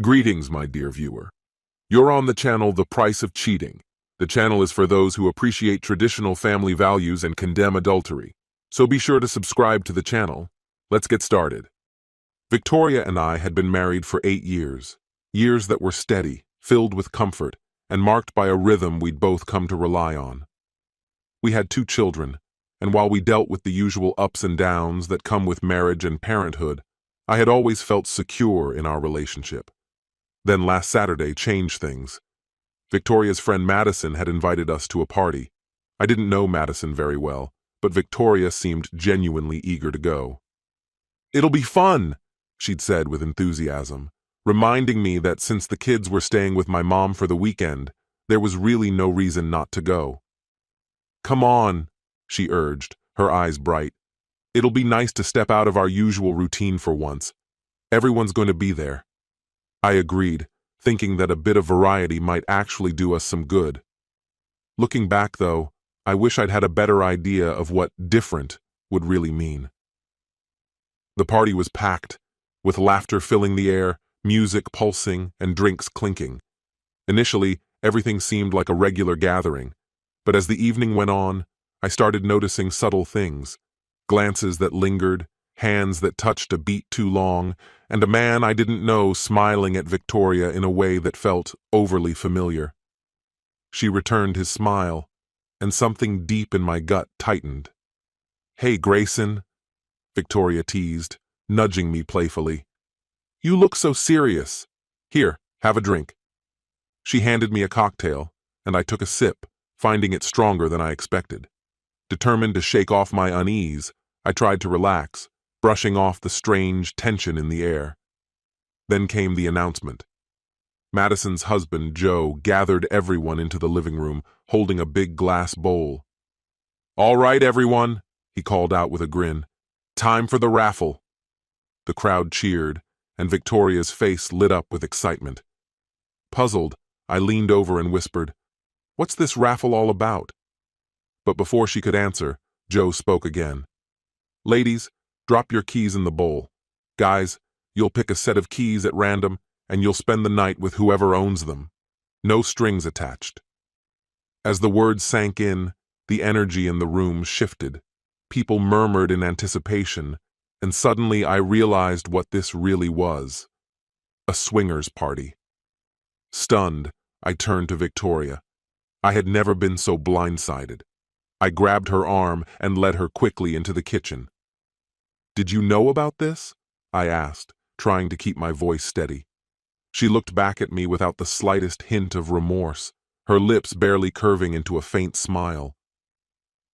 Greetings, my dear viewer. You're on the channel The Price of Cheating. The channel is for those who appreciate traditional family values and condemn adultery. So be sure to subscribe to the channel. Let's get started. Victoria and I had been married for 8 years. Years that were steady, filled with comfort, and marked by a rhythm we'd both come to rely on. We had 2 children, and while we dealt with the usual ups and downs that come with marriage and parenthood, I had always felt secure in our relationship. Then last Saturday changed things. Victoria's friend Madison had invited us to a party. I didn't know Madison very well, but Victoria seemed genuinely eager to go. "It'll be fun," she'd said with enthusiasm, reminding me that since the kids were staying with my mom for the weekend, there was really no reason not to go. "Come on," she urged, her eyes bright. "It'll be nice to step out of our usual routine for once. Everyone's going to be there." I agreed, thinking that a bit of variety might actually do us some good. Looking back, though, I wish I'd had a better idea of what different would really mean. The party was packed, with laughter filling the air, music pulsing, and drinks clinking. Initially, everything seemed like a regular gathering, but as the evening went on, I started noticing subtle things: glances that lingered, hands that touched a beat too long, and a man I didn't know smiling at Victoria in a way that felt overly familiar. She returned his smile, and something deep in my gut tightened. "Hey, Grayson," Victoria teased, nudging me playfully. "You look so serious. Here, have a drink." She handed me a cocktail, and I took a sip, finding it stronger than I expected. Determined to shake off my unease, I tried to relax, brushing off the strange tension in the air. Then came the announcement. Madison's husband, Joe, gathered everyone into the living room, holding a big glass bowl. "All right, everyone," he called out with a grin. "Time for the raffle." The crowd cheered, and Victoria's face lit up with excitement. Puzzled, I leaned over and whispered, "What's this raffle all about?" But before she could answer, Joe spoke again. "Ladies, drop your keys in the bowl. Guys, you'll pick a set of keys at random, and you'll spend the night with whoever owns them. No strings attached." As the words sank in, the energy in the room shifted. People murmured in anticipation, and suddenly I realized what this really was: a swingers party. Stunned, I turned to Victoria. I had never been so blindsided. I grabbed her arm and led her quickly into the kitchen. "Did you know about this?" I asked, trying to keep my voice steady. She looked back at me without the slightest hint of remorse, her lips barely curving into a faint smile.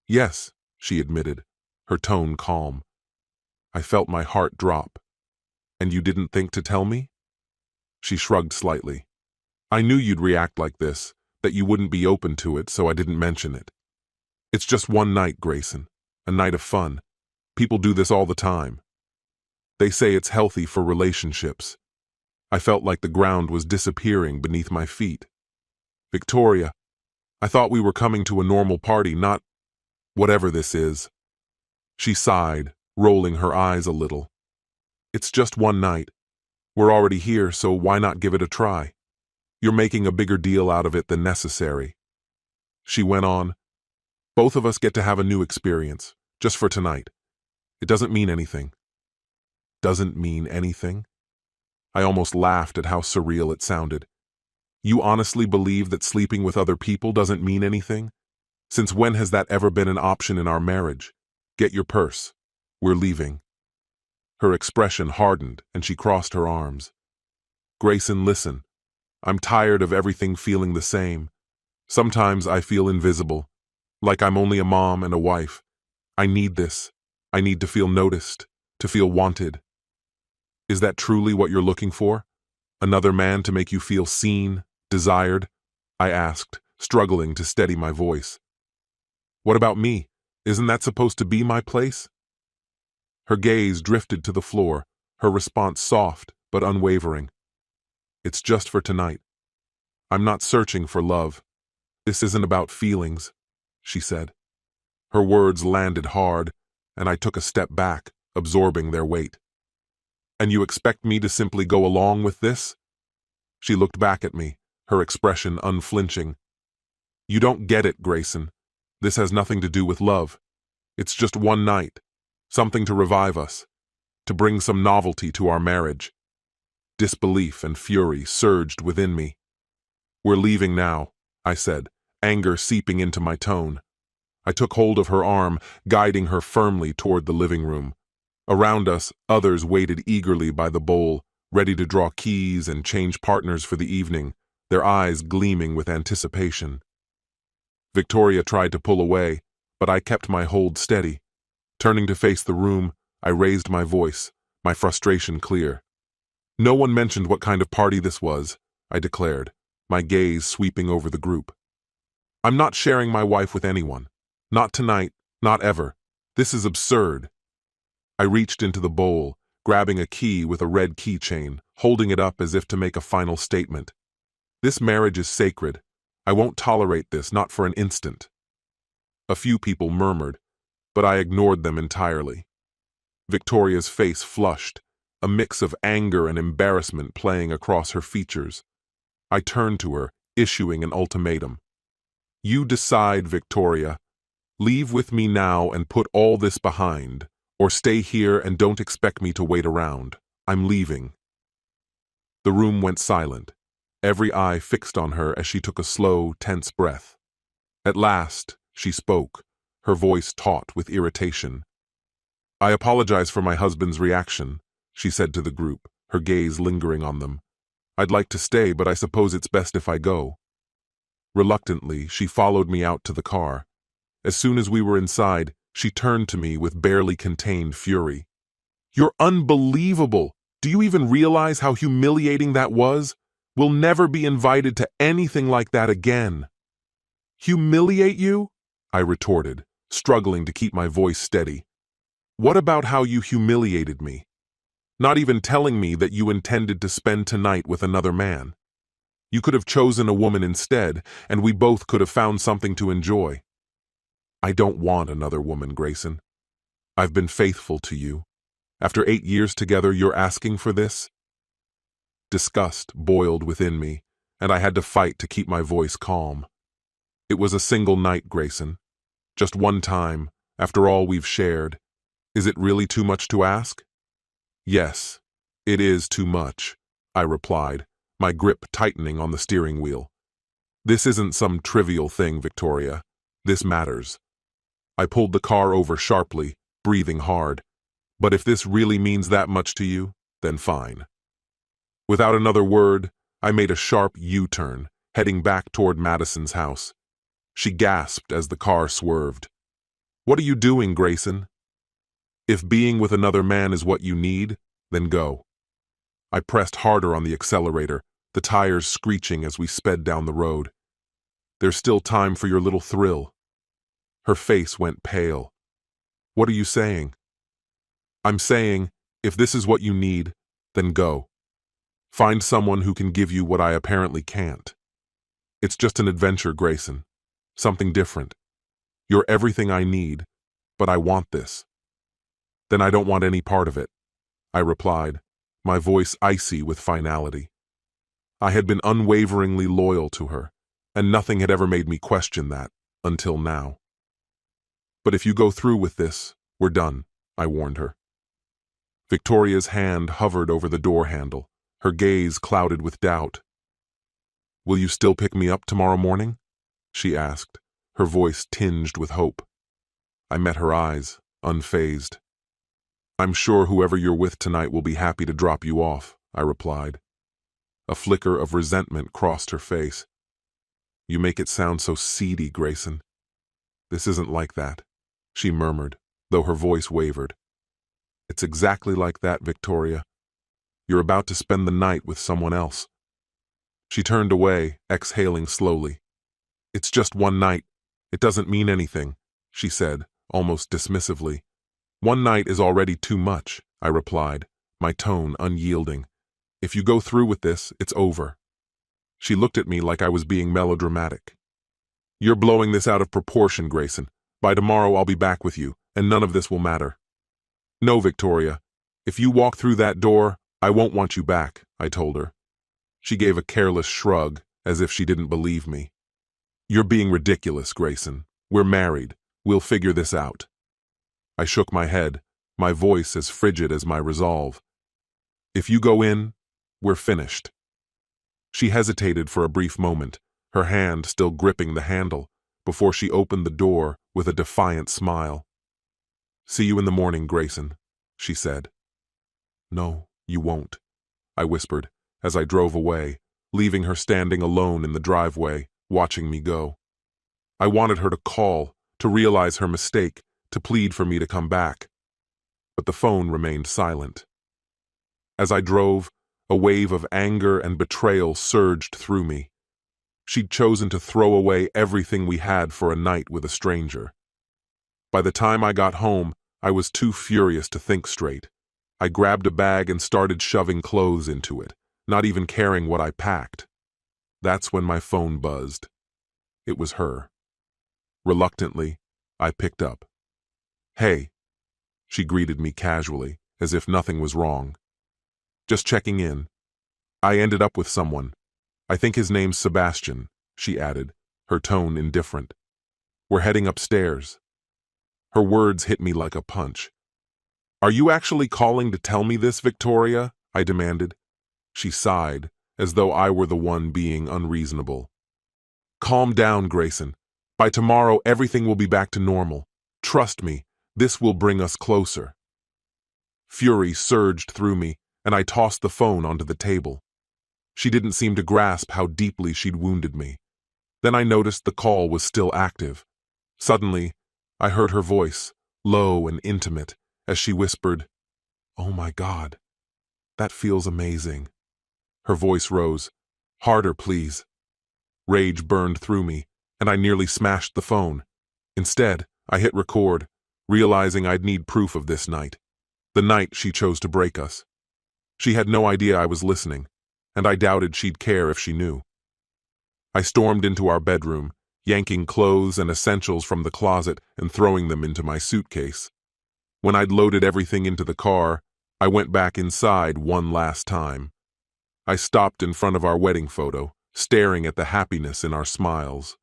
"Yes," she admitted, her tone calm. I felt my heart drop. "And you didn't think to tell me?" She shrugged slightly. "I knew you'd react like this, that you wouldn't be open to it, so I didn't mention it. It's just one night, Grayson, a night of fun. People do this all the time. They say it's healthy for relationships." I felt like the ground was disappearing beneath my feet. "Victoria, I thought we were coming to a normal party, not whatever this is." She sighed, rolling her eyes a little. "It's just one night. We're already here, so why not give it a try? You're making a bigger deal out of it than necessary." She went on, "Both of us get to have a new experience, just for tonight. It doesn't mean anything." Doesn't mean anything? I almost laughed at how surreal it sounded. You honestly believe that sleeping with other people doesn't mean anything? Since when has that ever been an option in our marriage? Get your purse. We're leaving. Her expression hardened, and she crossed her arms. "Grayson, listen. I'm tired of everything feeling the same. Sometimes I feel invisible, like I'm only a mom and a wife. I need this. I need to feel noticed, to feel wanted." "Is that truly what you're looking for? Another man to make you feel seen, desired?" I asked, struggling to steady my voice. "What about me? Isn't that supposed to be my place?" Her gaze drifted to the floor, her response soft but unwavering. "It's just for tonight. I'm not searching for love. This isn't about feelings," she said. Her words landed hard, and I took a step back, absorbing their weight. "And you expect me to simply go along with this?" She looked back at me, her expression unflinching. You don't get it, Grayson. This has nothing to do with love. It's just one night. Something to revive us. To bring some novelty to our marriage. Disbelief and fury surged within me. We're leaving now, I said, anger seeping into my tone. I took hold of her arm, guiding her firmly toward the living room. Around us, others waited eagerly by the bowl, ready to draw keys and change partners for the evening, their eyes gleaming with anticipation. Victoria tried to pull away, but I kept my hold steady. Turning to face the room, I raised my voice, my frustration clear. No one mentioned what kind of party this was, I declared, my gaze sweeping over the group. I'm not sharing my wife with anyone. Not tonight, not ever. This is absurd. I reached into the bowl, grabbing a key with a red keychain, holding it up as if to make a final statement. This marriage is sacred. I won't tolerate this, not for an instant. A few people murmured, but I ignored them entirely. Victoria's face flushed, a mix of anger and embarrassment playing across her features. I turned to her, issuing an ultimatum. You decide, Victoria. Leave with me now and put all this behind, or stay here and don't expect me to wait around. I'm leaving. The room went silent, every eye fixed on her as she took a slow, tense breath. At last, she spoke, her voice taut with irritation. I apologize for my husband's reaction, she said to the group, her gaze lingering on them. I'd like to stay, but I suppose it's best if I go. Reluctantly, she followed me out to the car. As soon as we were inside, she turned to me with barely contained fury. You're unbelievable! Do you even realize how humiliating that was? We'll never be invited to anything like that again. Humiliate you? I retorted, struggling to keep my voice steady. What about how you humiliated me? Not even telling me that you intended to spend tonight with another man. You could have chosen a woman instead, and we both could have found something to enjoy. I don't want another woman, Grayson. I've been faithful to you. After 8 years together, you're asking for this? Disgust boiled within me, and I had to fight to keep my voice calm. It was a single night, Grayson. Just one time, after all we've shared. Is it really too much to ask? Yes, it is too much, I replied, my grip tightening on the steering wheel. This isn't some trivial thing, Victoria. This matters. I pulled the car over sharply, breathing hard. But if this really means that much to you, then fine. Without another word, I made a sharp U-turn, heading back toward Madison's house. She gasped as the car swerved. What are you doing, Grayson? If being with another man is what you need, then go. I pressed harder on the accelerator, the tires screeching as we sped down the road. There's still time for your little thrill. Her face went pale. What are you saying? I'm saying, if this is what you need, then go. Find someone who can give you what I apparently can't. It's just an adventure, Grayson. Something different. You're everything I need, but I want this. Then I don't want any part of it, I replied, my voice icy with finality. I had been unwaveringly loyal to her, and nothing had ever made me question that, until now. But if you go through with this, we're done, I warned her. Victoria's hand hovered over the door handle, her gaze clouded with doubt. Will you still pick me up tomorrow morning? She asked, her voice tinged with hope. I met her eyes, unfazed. I'm sure whoever you're with tonight will be happy to drop you off, I replied. A flicker of resentment crossed her face. You make it sound so seedy, Grayson. This isn't like that, she murmured, though her voice wavered. It's exactly like that, Victoria. You're about to spend the night with someone else. She turned away, exhaling slowly. It's just one night. It doesn't mean anything, she said, almost dismissively. One night is already too much, I replied, my tone unyielding. If you go through with this, it's over. She looked at me like I was being melodramatic. You're blowing this out of proportion, Grayson. By tomorrow I'll be back with you, and none of this will matter. No, Victoria. If you walk through that door, I won't want you back, I told her. She gave a careless shrug, as if she didn't believe me. "You're being ridiculous, Grayson. We're married. We'll figure this out." I shook my head, my voice as frigid as my resolve. "If you go in, we're finished." She hesitated for a brief moment, her hand still gripping the handle, before she opened the door with a defiant smile. "See you in the morning, Grayson," she said. "No, you won't," I whispered as I drove away, leaving her standing alone in the driveway, watching me go. I wanted her to call, to realize her mistake, to plead for me to come back. But the phone remained silent. As I drove, a wave of anger and betrayal surged through me. She'd chosen to throw away everything we had for a night with a stranger. By the time I got home, I was too furious to think straight. I grabbed a bag and started shoving clothes into it, not even caring what I packed. That's when my phone buzzed. It was her. Reluctantly, I picked up. "Hey," she greeted me casually, as if nothing was wrong. "Just checking in. I ended up with someone. I think his name's Sebastian," she added, her tone indifferent. "We're heading upstairs." Her words hit me like a punch. "Are you actually calling to tell me this, Victoria?" I demanded. She sighed, as though I were the one being unreasonable. "Calm down, Grayson. By tomorrow, everything will be back to normal. Trust me, this will bring us closer." Fury surged through me, and I tossed the phone onto the table. She didn't seem to grasp how deeply she'd wounded me. Then I noticed the call was still active. Suddenly, I heard her voice, low and intimate, as she whispered, "Oh my God, that feels amazing." Her voice rose. "Harder, please." Rage burned through me, and I nearly smashed the phone. Instead, I hit record, realizing I'd need proof of this night. The night she chose to break us. She had no idea I was listening, and I doubted she'd care if she knew. I stormed into our bedroom, yanking clothes and essentials from the closet and throwing them into my suitcase. When I'd loaded everything into the car, I went back inside one last time. I stopped in front of our wedding photo, staring at the happiness in our smiles.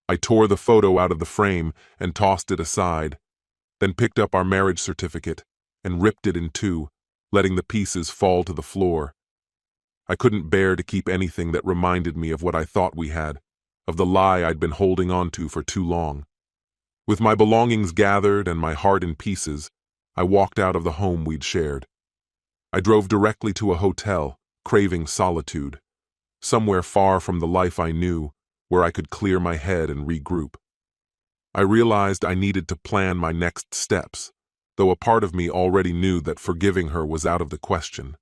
I tore the photo out of the frame and tossed it aside, then picked up our marriage certificate and ripped it in two, letting the pieces fall to the floor. I couldn't bear to keep anything that reminded me of what I thought we had, of the lie I'd been holding on to for too long. With my belongings gathered and my heart in pieces, I walked out of the home we'd shared. I drove directly to a hotel, craving solitude, somewhere far from the life I knew, where I could clear my head and regroup. I realized I needed to plan my next steps, though a part of me already knew that forgiving her was out of the question.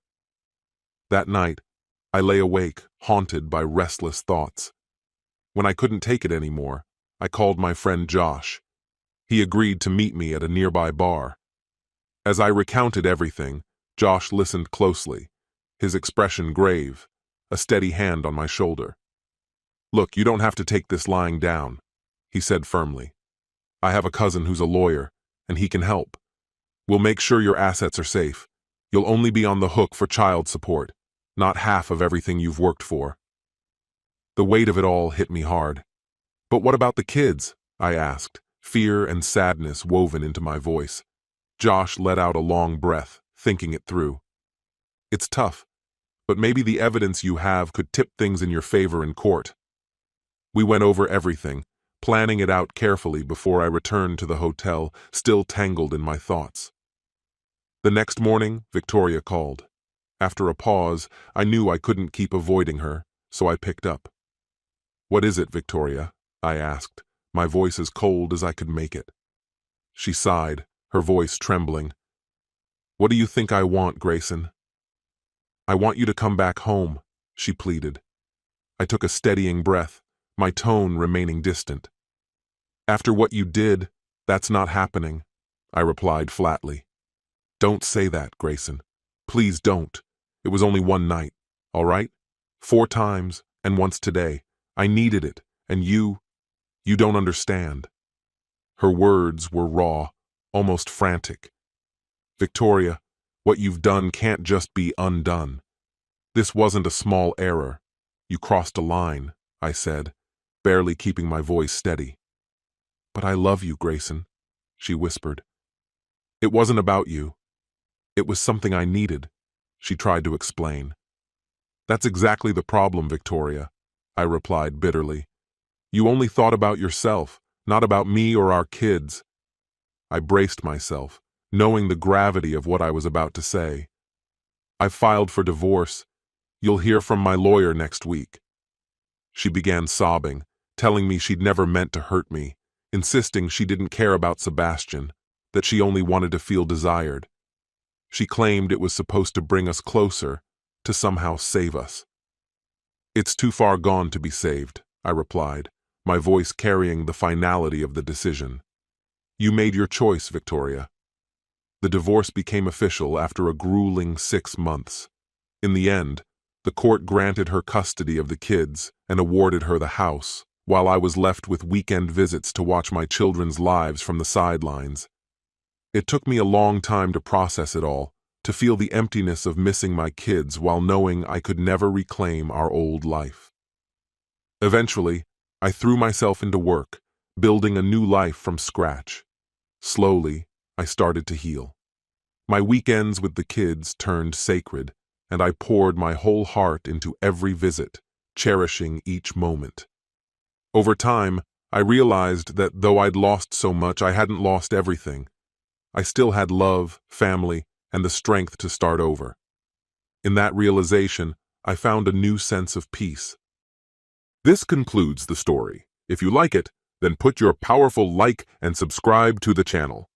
That night, I lay awake, haunted by restless thoughts. When I couldn't take it anymore, I called my friend Josh. He agreed to meet me at a nearby bar. As I recounted everything, Josh listened closely, his expression grave, a steady hand on my shoulder. "Look, you don't have to take this lying down," he said firmly. "I have a cousin who's a lawyer, and he can help. We'll make sure your assets are safe. You'll only be on the hook for child support, not half of everything you've worked for." The weight of it all hit me hard. "But what about the kids?" I asked, fear and sadness woven into my voice. Josh let out a long breath, thinking it through. "It's tough, but maybe the evidence you have could tip things in your favor in court." We went over everything, planning it out carefully before I returned to the hotel, still tangled in my thoughts. The next morning, Victoria called. After a pause, I knew I couldn't keep avoiding her, so I picked up. "What is it, Victoria?" I asked, my voice as cold as I could make it. She sighed, her voice trembling. "What do you think I want, Grayson?" "I want you to come back home," she pleaded. I took a steadying breath, my tone remaining distant. "After what you did, that's not happening," I replied flatly. "Don't say that, Grayson. Please don't. It was only one night, all right? 4 times, and once today. I needed it, and you don't understand." Her words were raw, almost frantic. "Victoria, what you've done can't just be undone. This wasn't a small error. You crossed a line, I said, barely keeping my voice steady. But I love you, Grayson, she whispered. It wasn't about you. It was something I needed, she tried to explain. That's exactly the problem, Victoria, I replied bitterly. You only thought about yourself, not about me or our kids. I braced myself, knowing the gravity of what I was about to say. I've filed for divorce. You'll hear from my lawyer next week. She began sobbing, telling me she'd never meant to hurt me, insisting she didn't care about Sebastian, that she only wanted to feel desired. She claimed it was supposed to bring us closer, to somehow save us. It's too far gone to be saved, I replied, my voice carrying the finality of the decision. You made your choice, Victoria. The divorce became official after a grueling 6 months. In the end, the court granted her custody of the kids and awarded her the house, while I was left with weekend visits to watch my children's lives from the sidelines. It took me a long time to process it all, to feel the emptiness of missing my kids while knowing I could never reclaim our old life. Eventually, I threw myself into work, building a new life from scratch. Slowly, I started to heal. My weekends with the kids turned sacred, and I poured my whole heart into every visit, cherishing each moment. Over time, I realized that though I'd lost so much, I hadn't lost everything. I still had love, family, and the strength to start over. In that realization, I found a new sense of peace. This concludes the story. If you like it, then put your powerful like and subscribe to the channel.